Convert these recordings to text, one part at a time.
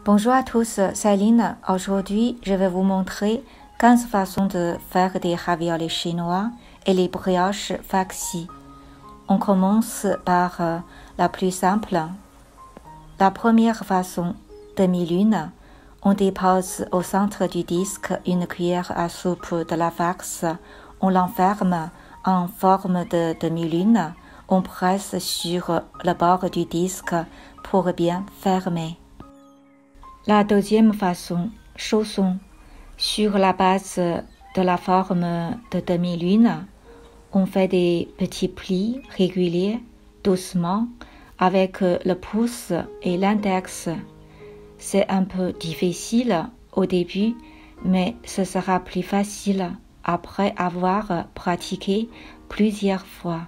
Bonjour à tous, c'est Lina. Aujourd'hui, je vais vous montrer 15 façons de faire des raviolis chinois et les brioches farcies. On commence par la plus simple. La première façon, demi-lune. On dépose au centre du disque une cuillère à soupe de la farce. On l'enferme en forme de demi-lune. On presse sur le bord du disque pour bien fermer. La deuxième façon, chausson. Sur la base de la forme de demi-lune, on fait des petits plis réguliers, doucement, avec le pouce et l'index. C'est un peu difficile au début, mais ce sera plus facile après avoir pratiqué plusieurs fois.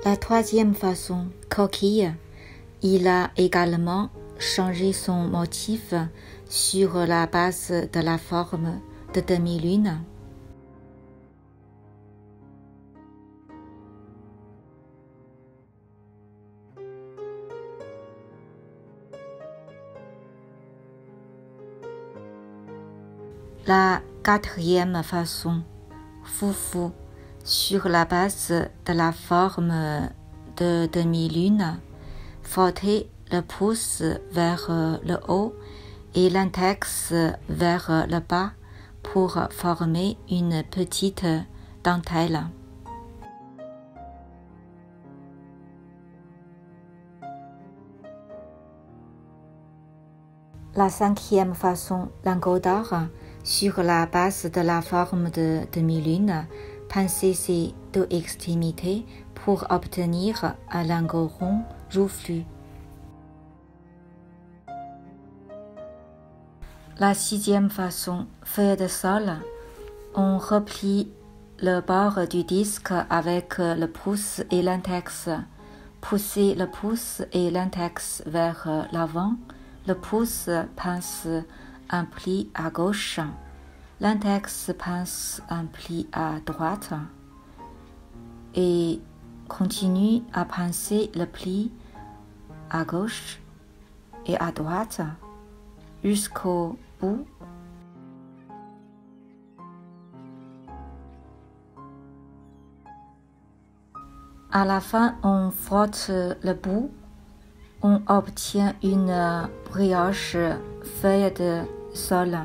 La troisième façon, coquille. Il a également changé son motif sur la base de la forme de demi-lune. La quatrième façon, foufou. Sur la base de la forme de demi-lune, frottez le pouce vers le haut et l'index vers le bas pour former une petite dentelle. La cinquième façon, lingot d'or. Sur la base de la forme de demi-lune, pincez ces deux extrémités pour obtenir un lingot rond joufflu. La sixième façon, feuille de sol. On replie le bord du disque avec le pouce et l'index. Poussez le pouce et l'index vers l'avant. Le pouce pince un pli à gauche. L'index pince un pli à droite et continue à pincer le pli à gauche et à droite jusqu'au bout. À la fin, on frotte le bout. On obtient une brioche feuille de sol.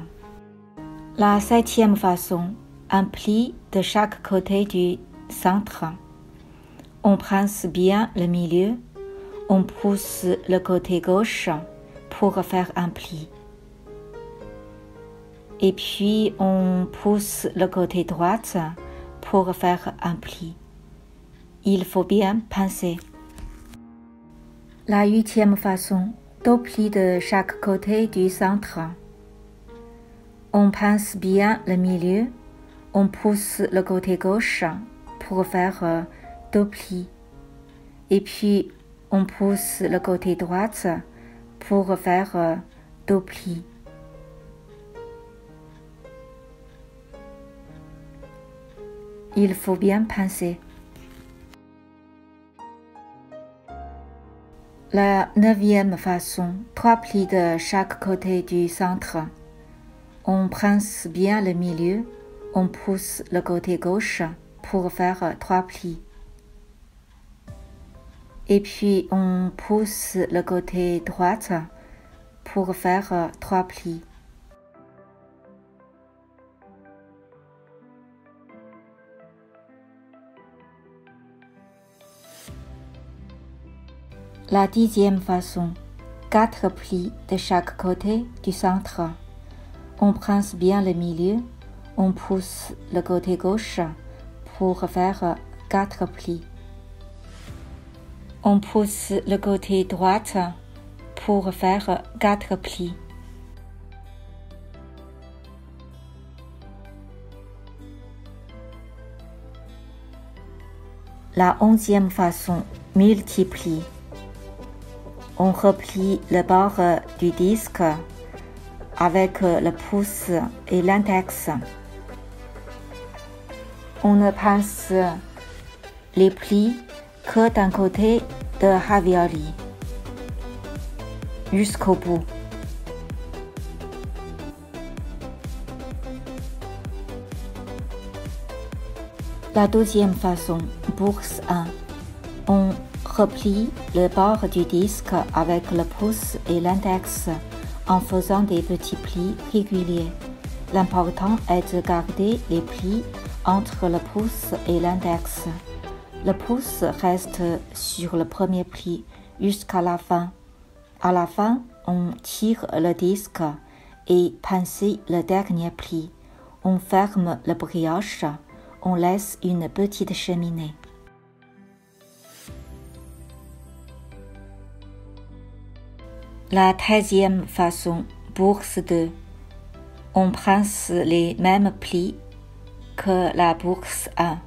La septième façon, un pli de chaque côté du centre. On pince bien le milieu. On pousse le côté gauche pour faire un pli. Et puis on pousse le côté droit pour faire un pli. Il faut bien pincer. La huitième façon, deux plis de chaque côté du centre. On pince bien le milieu. On pousse le côté gauche pour faire deux plis. Et puis on pousse le côté droit pour faire deux plis. Il faut bien pincer. La neuvième façon, trois plis de chaque côté du centre. On pince bien le milieu. On pousse le côté gauche pour faire trois plis. Et puis on pousse le côté droit pour faire trois plis. La dixième façon, quatre plis de chaque côté du centre. On pince bien le milieu. On pousse le côté gauche pour faire quatre plis. On pousse le côté droit pour faire quatre plis. La onzième façon, multiplie. On replie le bord du disque avec le pouce et l'index. On ne pince les plis que d'un côté de ravioli jusqu'au bout. La deuxième façon, bourse 1. On replie le bord du disque avec le pouce et l'index en faisant des petits plis réguliers. L'important est de garder les plis entre le pouce et l'index. Le pouce reste sur le premier pli jusqu'à la fin. À la fin, on tire le disque et pince le dernier pli. On ferme le brioche. On laisse une petite cheminée. La 13e façon, bourse 2. On pince les mêmes plis que la bourse 1.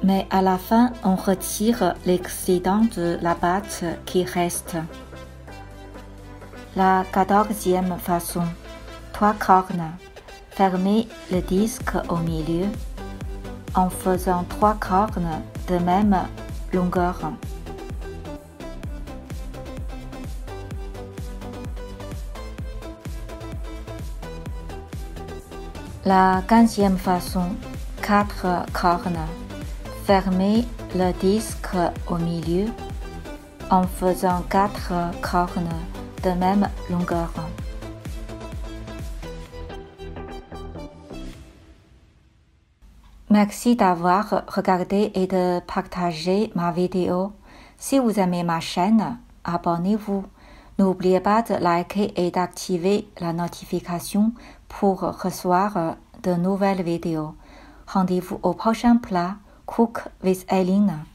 Mais à la fin, on retire l'excédent de la pâte qui reste. La 14e façon, 3 cornes. Fermez le disque au milieu en faisant 3 cornes de même longueur. La 15e façon, 4 cornes. Fermez le disque au milieu en faisant 4 cornes de même longueur. Merci d'avoir regardé et de partager ma vidéo. Si vous aimez ma chaîne, abonnez-vous. N'oubliez pas de liker et d'activer la notification pour recevoir de nouvelles vidéos. Rendez-vous au prochain plat. Cook with Eileen.